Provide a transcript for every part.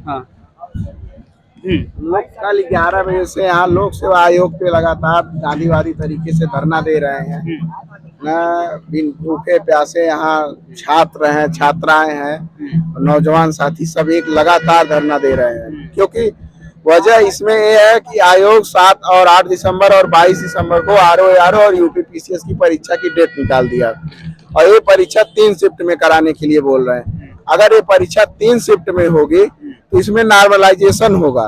हाँ। लोग कल 11 बजे से यहाँ लोक सेवा आयोग पे लगातार गांधीवादी तरीके से धरना दे रहे हैं। न बिन भूखे प्यासे यहाँ छात्र हैं, छात्राएं हैं, नौजवान साथी सब एक लगातार धरना दे रहे हैं, क्योंकि वजह इसमें ये है कि आयोग 7 और 8 दिसंबर और 22 दिसंबर को आरओ और यूपी पीसीएस की परीक्षा की डेट निकाल दिया और ये परीक्षा 3 शिफ्ट में कराने के लिए बोल रहे हैं। अगर ये परीक्षा 3 शिफ्ट में होगी तो इसमें नॉर्मलाइजेशन होगा,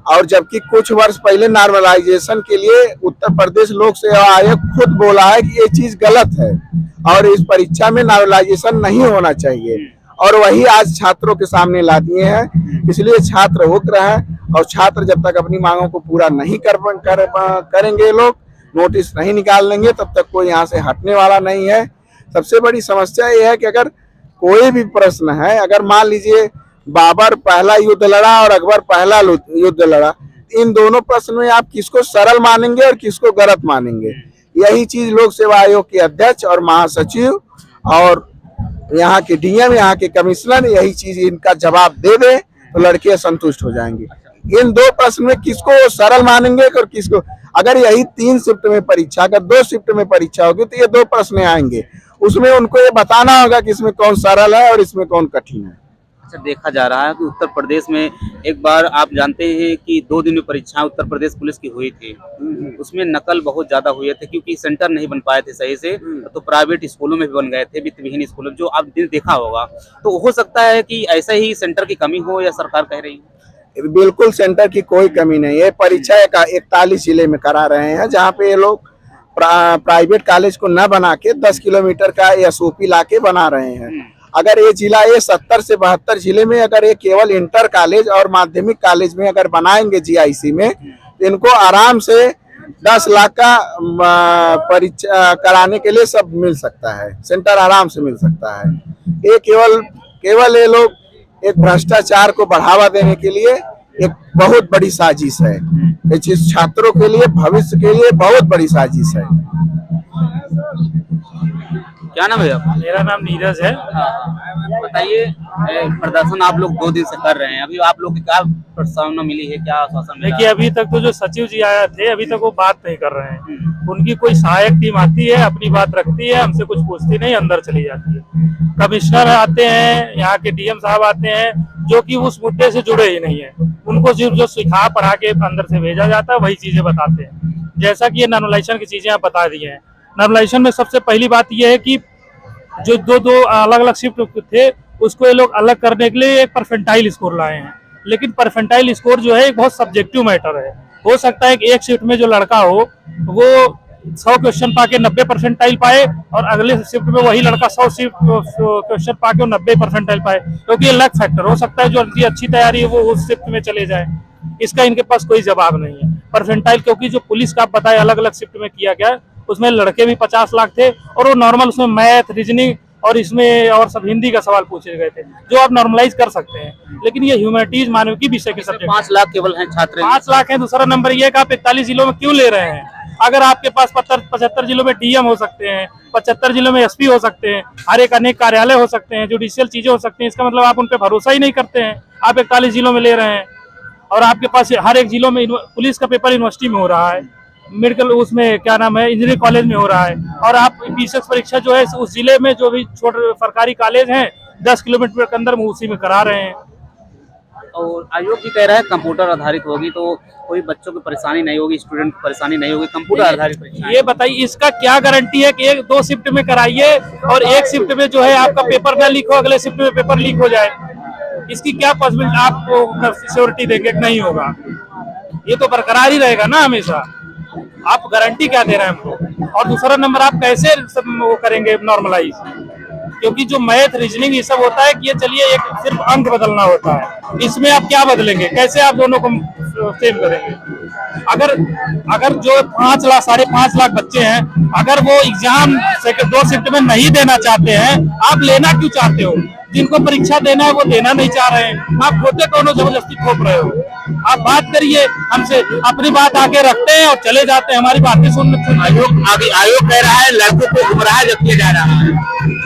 और जबकि कुछ वर्ष पहले नॉर्मलाइजेशन के लिए उत्तर प्रदेश लोक सेवा आयोग खुद बोला है कि ये चीज गलत है और इस परीक्षा में नॉर्मलाइजेशन नहीं होना चाहिए, और वही आज छात्रों के सामने ला दिए हैं। इसलिए छात्र उग्र हैं और छात्र जब तक अपनी मांगों को पूरा नहीं करेंगे, लोग नोटिस नहीं निकाल लेंगे, तब तक कोई यहाँ से हटने वाला नहीं है। सबसे बड़ी समस्या ये है कि अगर कोई भी प्रश्न है, अगर मान लीजिए बाबर पहला युद्ध लड़ा और अकबर पहला युद्ध लड़ा, इन दोनों प्रश्न में आप किसको सरल मानेंगे और किसको गलत मानेंगे? यही चीज लोक सेवा आयोग के अध्यक्ष और महासचिव और यहाँ के डीएम, यहाँ के कमिश्नर यही चीज इनका जवाब दे दे तो लड़के संतुष्ट हो जाएंगे। इन दो प्रश्न में किसको सरल मानेंगे और किसको, अगर यही 3 शिफ्ट में परीक्षा, अगर 2 शिफ्ट में परीक्षा होगी तो ये 2 प्रश्न आएंगे, उसमें उनको ये बताना होगा कि इसमें कौन सरल है और इसमें कौन कठिन है। अच्छा, देखा जा रहा है कि उत्तर प्रदेश में एक बार आप जानते हैं कि 2 दिन में परीक्षाएं उत्तर प्रदेश पुलिस की हुई थी, उसमें नकल बहुत ज्यादा हुए थे क्योंकि सेंटर नहीं बन पाए थे सही से, तो प्राइवेट स्कूलों में भी बन गए थे, वित्तविहीन स्कूलों में, जो आप दिन देखा होगा। तो हो सकता है कि ऐसा ही सेंटर की कमी हो या सरकार कह रही है? बिल्कुल सेंटर की कोई कमी नहीं है। परीक्षा 41 जिले में करा रहे हैं, जहाँ पे ये लोग प्राइवेट कॉलेज को न बना के 10 किलोमीटर का एसओपी ला के बना रहे हैं। अगर ये जिला, ये 70 से 72 जिले में अगर ये केवल इंटर कॉलेज और माध्यमिक कॉलेज में अगर बनाएंगे जीआईसी में, तो इनको आराम से 10 लाख का परीक्षा कराने के लिए सब मिल सकता है, सेंटर आराम से मिल सकता है। ये केवल ये लोग एक भ्रष्टाचार को बढ़ावा देने के लिए एक बहुत बड़ी साजिश है। ये चीज छात्रों के लिए, भविष्य के लिए बहुत बड़ी साजिश है। क्या नाम है आपका? मेरा नाम नीरज है। बताइए, प्रदर्शन आप लोग 2 दिन से कर रहे हैं, अभी आप लोग की क्या प्रस्तावना मिली है, क्या आश्वासन मिला? देखिए, अभी तक तो जो सचिव जी आए थे, अभी तक वो बात नहीं कर रहे हैं। उनकी कोई सहायक टीम आती है, अपनी बात रखती है, हमसे कुछ पूछती नहीं, अंदर चली जाती है। कमिश्नर आते हैं, यहाँ के डीएम साहब आते हैं, जो कि उस मुद्दे से जुड़े ही नहीं है। उनको सिर्फ जो सिखा पढ़ा के अंदर से भेजा जाता है वही चीजें बताते हैं। जैसा कि ये नॉर्मलाइजेशन की चीजें आप बता दी हैं। नॉर्मलाइजेशन में सबसे पहली बात यह है कि जो दो अलग अलग शिफ्ट थे, उसको ये लोग अलग करने के लिए एक परसेंटाइल स्कोर लाए हैं। लेकिन परसेंटाइल स्कोर जो है एक बहुत सब्जेक्टिव मैटर है। हो सकता है कि एक शिफ्ट में जो लड़का हो वो 100 क्वेश्चन पाके 90 परसेंटाइल पाए और अगले शिफ्ट में वही लड़का 100 क्वेश्चन पाके 90 परसेंटाइल पाए, क्योंकि ये लक फैक्टर हो सकता है। जो अच्छी तैयारी है वो उस शिफ्ट में चले जाए, इसका इनके पास कोई जवाब नहीं है। परसेंटाइल, क्योंकि जो पुलिस का आप बताए अलग अलग शिफ्ट में किया गया, उसमें लड़के भी 50 लाख थे और वो नॉर्मल, उसमें मैथ, रीजनिंग और इसमें और सब हिंदी का सवाल पूछे गए थे, जो आप नॉर्मलाइज कर सकते हैं। लेकिन ये ह्यूमैनिटीज, मानविकी विषय के सब्जेक्ट 5 लाख केवल हैं छात्र, 5 लाख हैं। दूसरा नंबर ये कि आप 41 जिलों में क्यों ले रहे हैं? अगर आपके पास 75 जिलों में डीएम हो सकते हैं, 75 जिलों में एसपी हो सकते हैं, हर एक अनेक कार्यालय हो सकते हैं, जुडिशियल चीजें हो सकती हैं, इसका मतलब आप उन पर भरोसा ही नहीं करते हैं। आप 41 जिलों में ले रहे हैं और आपके पास हर एक जिलों में पुलिस का पेपर यूनिवर्सिटी में हो रहा है, मेडिकल उसमें क्या नाम है, इंजीनियरिंग कॉलेज में हो रहा है, और आप पीसीएस परीक्षा जो है उस जिले में जो भी छोटे सरकारी कॉलेज हैं 10 किलोमीटर के अंदर में उसी में करा रहे हैं। और आयोग भी कह रहा है कंप्यूटर आधारित होगी तो कोई बच्चों की परेशानी नहीं होगी, स्टूडेंट की परेशानी नहीं होगी, कंप्यूटर आधारित परीक्षा। ये बताइए, इसका क्या गारंटी है कि 1-2 शिफ्ट में कराइए और एक शिफ्ट में जो है आपका पेपर ना लीक हो, अगले शिफ्ट में पेपर लीक हो जाए? इसकी क्या पॉसिबिलिटी आपको सिक्योरिटी देंगे? नहीं होगा, ये तो बरकरार ही रहेगा ना हमेशा। आप गारंटी क्या दे रहे हैं हमको? और दूसरा नंबर, आप कैसे सब वो करेंगे नॉर्मलाइज? क्योंकि जो मैथ, रीजनिंग ये सब होता है कि ये चलिए एक सिर्फ अंक बदलना होता है, इसमें आप क्या बदलेंगे? कैसे आप दोनों को सेम करेंगे? अगर जो 5 लाख 5.5 लाख बच्चे हैं, अगर वो एग्जाम 2 शिफ्ट में नहीं देना चाहते हैं, आप लेना क्यों चाहते हो? जिनको परीक्षा देना है वो देना नहीं चाह रहे हैं, आप होते कौन जबरदस्ती थोप रहे हो? आप बात करिए हमसे, अपनी बात आगे रखते हैं और चले जाते हैं, हमारी बातें सुन। आयोग कह रहा है लड़कों को गुमराह किया जा रहा है।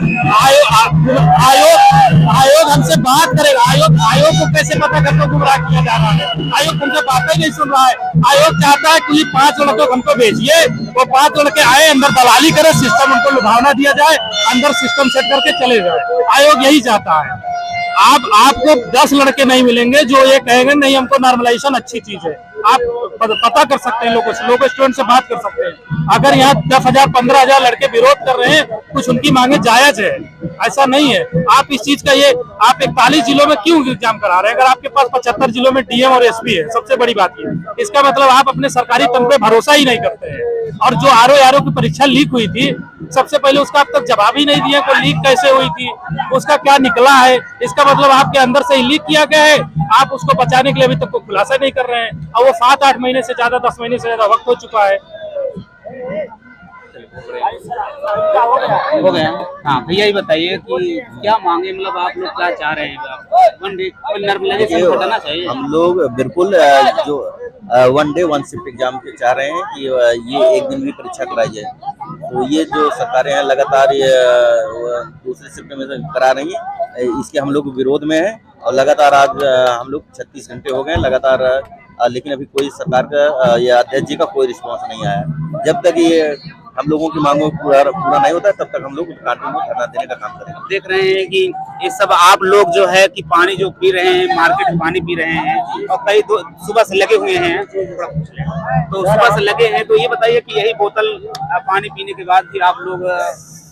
आयोग हमसे बात करेगा। आयोग को कैसे पता करके गुमराह किया जा रहा है? आयोग हमसे बातें नहीं सुन रहा है। आयोग चाहता है कि 5 लड़कों को हमको भेजिए, वो 5 लड़के आए, अंदर दलाली करे, सिस्टम उनको लुभावना दिया जाए, अंदर सिस्टम सेट करके चले जाए। आयोग यही चाहता है। आपको 10 लड़के नहीं मिलेंगे जो ये कहेंगे नहीं हमको नॉर्मलाइजेशन अच्छी चीज है। आप पता कर सकते हैं, लोगों स्टूडेंट से बात कर सकते हैं। अगर यहाँ 10,000 15,000 लड़के विरोध कर रहे हैं, कुछ उनकी मांगे जायज है, ऐसा नहीं है। आप इस चीज का आप 41 जिलों में क्यों एग्जाम करा रहे हैं? अगर आपके पास 75 जिलों में डीएम और एसपी है, सबसे बड़ी बात ये, इसका मतलब आप अपने सरकारी तंत्र पे भरोसा ही नहीं करते हैं। और जो आरओ की परीक्षा लीक हुई थी, सबसे पहले उसका अब तक जवाब ही नहीं दिया, कोई लीक कैसे हुई थी, उसका क्या निकला है, इसका मतलब आपके अंदर से ही लीक किया गया है। आप उसको बचाने के लिए अभी तक कोई खुलासा नहीं कर रहे हैं, और वो 7-8 महीने से ज्यादा, 10 महीने से ज्यादा वक्त हो चुका है। हो गया। हाँ भैया, ये बताइए कि क्या मांगे, मतलब आप लोग क्या चाह रहे हैं? वन डे नॉर्मलाइजेशन हटाना चाहिए। हम लोग बिल्कुल जो 1 डे 1 शिफ्ट एग्जाम के चाह रहे हैं कि ये एक दिन भी परीक्षा कराई जाए। तो ये जो सरकारें हैं लगातार ये दूसरे शिफ्ट में करा रही हैं, इसके हम लोग विरोध में हैं। और लगातार आज हम लोग 36 घंटे हो गए लगातार, लेकिन अभी कोई सरकार का या अध्यक्ष जी का कोई रिस्पॉन्स नहीं आया। जब तक ये हम लोगों की मांगों पूरा नहीं होता है, तब तक हम लोग कंटिन्यू धरना देने का काम करेंगे। देख रहे हैं कि ये सब आप लोग जो है कि पानी जो पी रहे हैं, मार्केट में पानी पी रहे हैं, और कई सुबह से लगे हुए हैं, तो सुबह से लगे हैं। तो ये बताइए कि यही बोतल पानी पीने के बाद भी आप लोग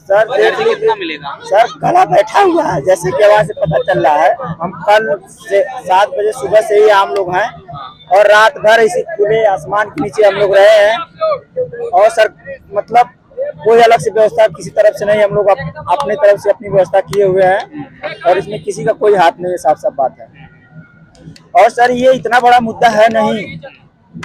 सर एनर्जी कितना मिलेगा? सर गला बैठा हुआ है, जैसे कि आवाज से पता चल रहा है। हम कल से 7 बजे सुबह से ही हम लोग हैं, और रात भर इसी खुले आसमान के नीचे हम लोग रहे हैं। और सर मतलब कोई अलग से व्यवस्था किसी तरफ से नहीं, हम लोग अपने तरफ से अपनी व्यवस्था किए हुए हैं, और इसमें किसी का कोई हाथ नहीं है, साफ साफ बात है। और सर ये इतना बड़ा मुद्दा है नहीं,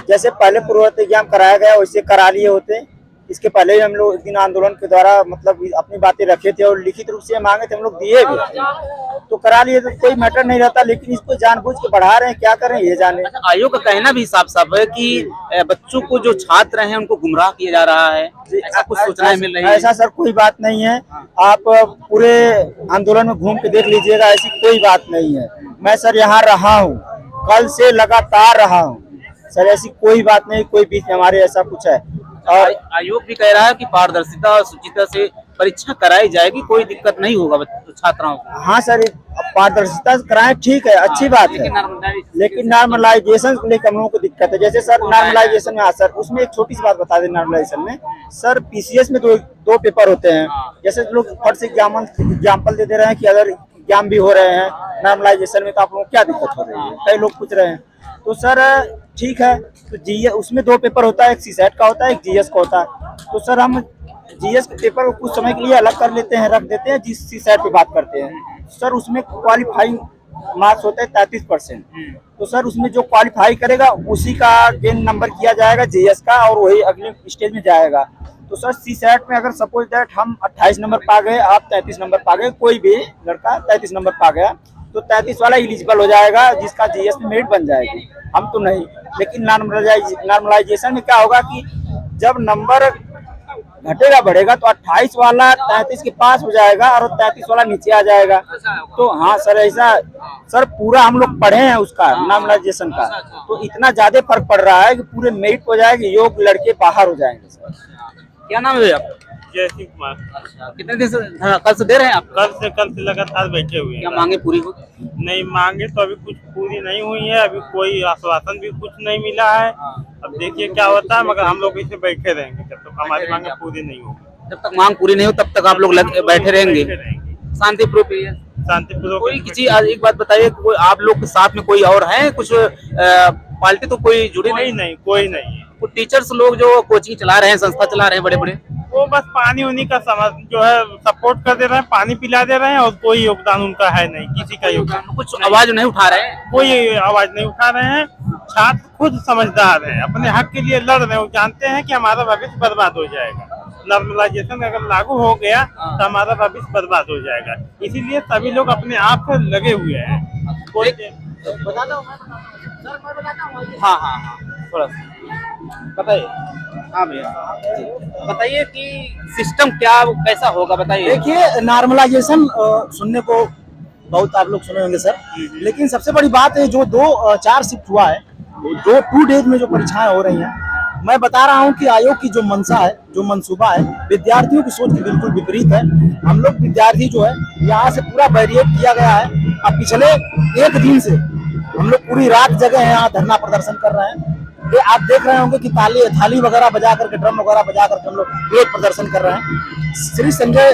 जैसे पहले पूर्ववर्ती एग्जाम कराया गया वैसे करा लिए होते। इसके पहले ही हम लोग एक दिन आंदोलन के द्वारा मतलब अपनी बातें रखे थे, और लिखित रूप से मांगे थे, हम लोग दिए भी, तो करा लिए, तो कोई मैटर नहीं रहता। लेकिन इसको जानबूझ के बढ़ा रहे हैं, क्या करें ये जाने। आयोग का कहना भी साफ साफ है कि बच्चों को जो छात्र हैं उनको गुमराह किया जा रहा है, ऐसा कुछ सूचनाएं मिल रही है। ऐसा सर कोई बात नहीं है, आप पूरे आंदोलन में घूम के देख लीजिएगा, ऐसी कोई बात नहीं है। मैं सर यहाँ रहा हूँ, कल से लगातार रहा हूँ सर, ऐसी कोई बात नहीं, कोई बीच में हमारे ऐसा कुछ है। और आयोग भी कह रहा है कि पारदर्शिता और शुचिता से परीक्षा कराई जाएगी, कोई दिक्कत नहीं होगा छात्राओं को। हाँ सर, पारदर्शिता कराएं, ठीक है, अच्छी बात है, लेकिन नॉर्मलाइजेशन को लेकर हम लोगों को दिक्कत है। जैसे सर नॉर्मलाइजेशन में सर उसमें एक छोटी सी बात बता दें, नॉर्मलाइजेशन में सर पीसीएस में दो पेपर होते हैं। जैसे लोग फट से एग्जाम्पल दे रहे हैं कि अगर एग्जाम भी हो रहे हैं नॉर्मलाइजेशन में, तो आप लोगों को क्या दिक्कत हो रही है, कई लोग पूछ रहे हैं। तो सर ठीक है, तो जीएस उसमें 2 पेपर होता है, एक सीसेट का होता है, एक जीएस का होता है। तो सर हम जीएस के पेपर को कुछ समय के लिए अलग कर लेते हैं, रख देते हैं, जिस सीसेट पे बात करते हैं। सर उसमें क्वालिफाइंग मार्क्स होते हैं 33%। तो सर उसमें जो क्वालिफाई करेगा उसी का गेन नंबर किया जाएगा जीएस का, और वही अगले स्टेज में जाएगा। तो सर सीसेट में अगर सपोज दैट हम 28 नंबर पा गए, आप 33 नंबर पा गए, कोई भी लड़का 33 नंबर पा गया, तो 33 वाला एलिजिबल हो जाएगा, जिसका जीएस में मेरिट बन जाएगी। हम तो नहीं। लेकिन नॉर्मलाइजेशन में क्या होगा कि जब नंबर घटेगा बढ़ेगा, तो 28 वाला 33 के पास हो जाएगा, और 33 वाला नीचे आ जाएगा। तो हाँ सर, ऐसा सर पूरा हम लोग पढ़े हैं उसका नॉर्मलाइजेशन का, तो इतना ज्यादा फर्क पड़ रहा है कि पूरे मेरिट हो जाएगा, योग्य लड़के बाहर हो जाएंगे। सर क्या नाम है भैया? जय सिंह कुमार। कितने दिन से कल से दे रहे हैं आप? कल से लगातार बैठे हुए हैं। क्या मांगे पूरी हो? नहीं, मांगे तो अभी कुछ पूरी नहीं हुई है, अभी कोई आश्वासन भी कुछ नहीं मिला है। अब देखिए क्या होता है, मगर हम लोग इसे बैठे रहेंगे जब तक हमारी मांगे पूरी नहीं होगी। जब तक मांग पूरी नहीं हो तब तक आप लोग बैठे रहेंगे शांतिपूर्वक? शांतिपूर्वक। कोई किसी एक बात बताइए, कोई आप लोग के साथ में कोई और है कुछ पार्टी तो कोई जुड़ी नहीं? कोई नहीं है। कुछ टीचर्स लोग जो कोचिंग चला रहे हैं, संस्था चला रहे हैं बड़े बड़े, वो बस पानी उन्हीं का जो है सपोर्ट कर दे रहे हैं, पानी पिला दे रहे हैं, और कोई योगदान उनका है नहीं, किसी का योगदान। कुछ आवाज नहीं उठा रहे हैं? कोई आवाज नहीं उठा रहे हैं। छात्र खुद समझदार हैं, अपने हक के लिए लड़ रहे हैं, वो जानते हैं कि हमारा भविष्य बर्बाद हो जाएगा। नॉर्मलाइजेशन अगर लागू हो गया तो हमारा भविष्य बर्बाद हो जाएगा, इसीलिए सभी लोग अपने आप से लगे हुए हैं। कोई हाँ हाँ हाँ, थोड़ा सा बताइए। हाँ भैया, बताइए कि सिस्टम क्या कैसा होगा, बताइए। देखिए नॉर्मलाइजेशन सुनने को बहुत आप लोग सुने होंगे सर, लेकिन सबसे बड़ी बात है जो 4 शिफ्ट हुआ है, 2 डेज में जो परीक्षाएं हो रही हैं, मैं बता रहा हूं कि आयोग की जो मंशा है, जो मंसूबा है, विद्यार्थियों की सोच के बिल्कुल विपरीत है। हम लोग विद्यार्थी जो है यहाँ से पूरा बैरिएट किया गया है। अब पिछले 1 दिन से हम लोग पूरी रात जगह हैं, यहाँ धरना प्रदर्शन कर रहे हैं। ये आप देख रहे होंगे कि थाली वगैरह बजा करके, ड्रम वगैरह बजा करके हम लोग विरोध प्रदर्शन कर रहे हैं। श्री संजय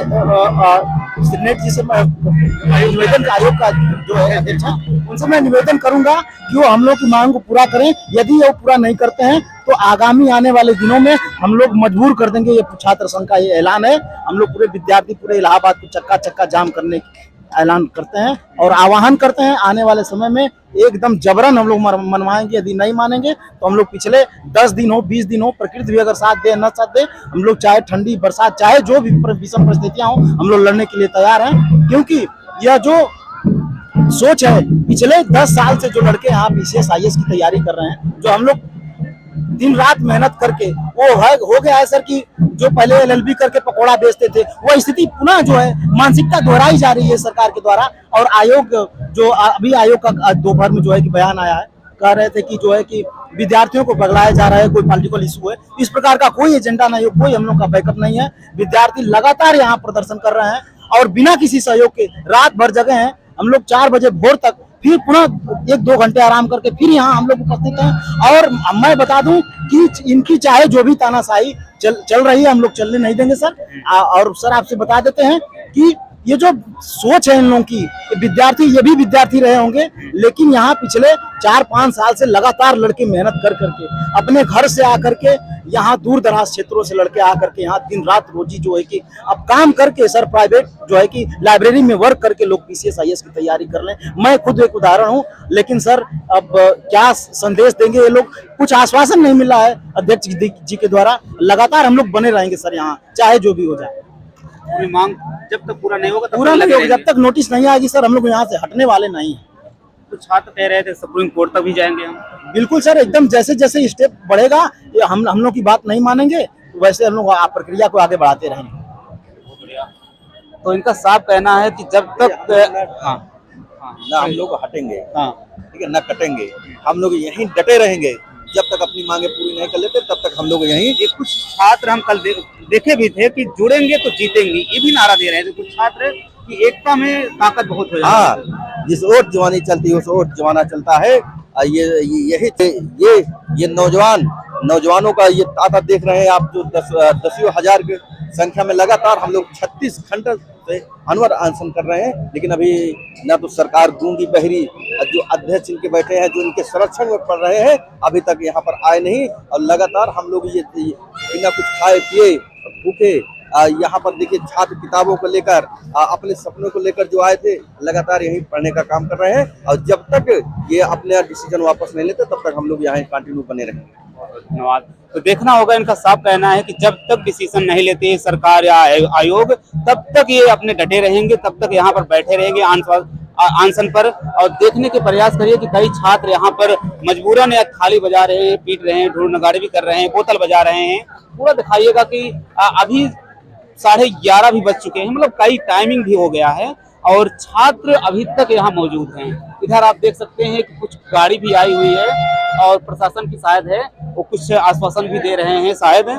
सिन्नेट जी से मैं निवेदन, आयोग का जो है अध्यक्ष, उनसे मैं निवेदन करूंगा कि वो हम लोग की मांग को पूरा करें। यदि वो पूरा नहीं करते हैं तो आगामी आने वाले दिनों में हम लोग मजबूर कर देंगे। ये छात्र संघ का ये ऐलान है। हम लोग पूरे विद्यार्थी पूरे इलाहाबाद को चक्का चक्का जाम करने की ऐलान करते हैं और आह्वान करते हैं। आने वाले समय में एकदम जबरन हम लोग मनवाएंगे। यदि नहीं मानेंगे तो हम लोग पिछले 10 दिन हो, 20 दिन हो, प्रकृति भी अगर साथ दे न साथ दे, हम लोग चाहे ठंडी बरसात, चाहे जो भी विषम परिस्थितियां हो, हम लोग लड़ने के लिए तैयार हैं। क्योंकि यह जो सोच है, पिछले 10 साल से जो लड़के यहाँ PCS IAS की तैयारी कर रहे हैं, जो हम लोग दिन रात मेहनत करके, वो है हो गया है सर कि जो पहले LLB करके पकोड़ा बेचते थे, वो स्थिति पुनः जो है मानसिकता दोहराई जा रही है सरकार के द्वारा। और आयोग जो अभी आयोग का दोपहर में जो है कि बयान आया है, कह रहे थे कि जो है कि विद्यार्थियों को भगलाया जा रहा है, कोई पॉलिटिकल इशू है। इस प्रकार का कोई एजेंडा नहीं है, कोई हम लोग का बैकअप नहीं है। विद्यार्थी लगातार यहाँ प्रदर्शन कर रहे हैं और बिना किसी सहयोग के रात भर जगह हैं। हम लोग 4 बजे भोर तक, फिर पुनः 1-2 घंटे आराम करके फिर यहाँ हम लोग उपस्थित हैं। और मैं बता दूं कि इनकी चाहे जो भी तानाशाही चल रही है, हम लोग चलने नहीं देंगे सर। और सर आपसे बता देते हैं कि ये जो सोच है इन लोगों की, विद्यार्थी ये भी विद्यार्थी रहे होंगे, लेकिन यहाँ पिछले 4-5 साल से लगातार लड़के मेहनत कर करके अपने घर से आकर के, यहाँ दूर दराज क्षेत्रों से लड़के आकर के यहाँ दिन रात रोजी जो है कि अब काम करके सर प्राइवेट जो है कि लाइब्रेरी में वर्क करके लोग PCS IAS की तैयारी कर लें। मैं खुद एक उदाहरण हूँ। लेकिन सर अब क्या संदेश देंगे ये लोग? कुछ आश्वासन नहीं मिला है अध्यक्ष जी के द्वारा। लगातार हम लोग बने रहेंगे सर यहाँ, चाहे जो भी हो जाए। मांग जब तक पूरा नहीं होगा, जब तक नोटिस नहीं आएगी सर, हम लोग यहाँ से हटने वाले नहीं हैं। तो छात्र कह रहे थे सुप्रीम कोर्ट तक भी जाएंगे हम। बिल्कुल सर, एकदम जैसे जैसे स्टेप बढ़ेगा, हम लोग की बात नहीं मानेंगे, वैसे हम लोग प्रक्रिया को आगे बढ़ाते रहेंगे। तो इनका साफ कहना है कि जब तक ना हम लोग हटेंगे, ठीक है, ना कटेंगे, हम लोग यहीं डटे रहेंगे जब तक अपनी मांगे पूरी नहीं कर लेते, तब तक हम लोग यहीं। कुछ छात्र हम कल देखे भी थे कि जुड़ेंगे तो जीतेंगे, ये भी नारा दे रहे थे कुछ छात्र कि एकता में ताकत बहुत हो जाती है। जिस ओर जवानी चलती है उस ओर जमाना चलता है। ये नौजवानों का ये ताकत देख रहे हैं आप, जो 10 हजार की संख्या में लगातार हम लोग 36 घंटे से अनवर अनशन कर रहे हैं। लेकिन अभी ना तो सरकार गूंगी बहरी, जो अध्यक्ष इनके बैठे हैं, जो इनके संरक्षण में पड़ रहे हैं, अभी तक यहाँ पर आए नहीं। और लगातार हम लोग ये बिना कुछ खाए पिए भूखे यहाँ पर देखिए, छात्र किताबों को लेकर, अपने सपनों को लेकर जो आए थे, लगातार यहीं पढ़ने का काम कर रहे हैं। और जब तक ये अपने डिसीजन वापस नहीं लेते, तब तक हम लोग यहाँ कंटिन्यू बने रहेंगे। धन्यवाद। तो देखना होगा, इनका साफ कहना है कि जब तक डिसीजन नहीं लेते सरकार या आयोग, तब तक ये अपने डटे रहेंगे, तब तक यहाँ पर बैठे रहेंगे अनशन पर। और देखने के प्रयास करिए कि कई छात्र यहाँ पर मजबूरन या थाली बजा रहे हैं, पीट रहे हैं, ढोल नगाड़े भी कर रहे हैं, बोतल बजा रहे हैं। पूरा दिखाइएगा कि अभी 11:30 भी बज चुके हैं, मतलब कई टाइमिंग भी हो गया है और छात्र अभी तक यहाँ मौजूद हैं। इधर आप देख सकते हैं कि कुछ गाड़ी भी आई हुई है और प्रशासन की शायद है, वो कुछ आश्वासन भी दे रहे हैं शायद।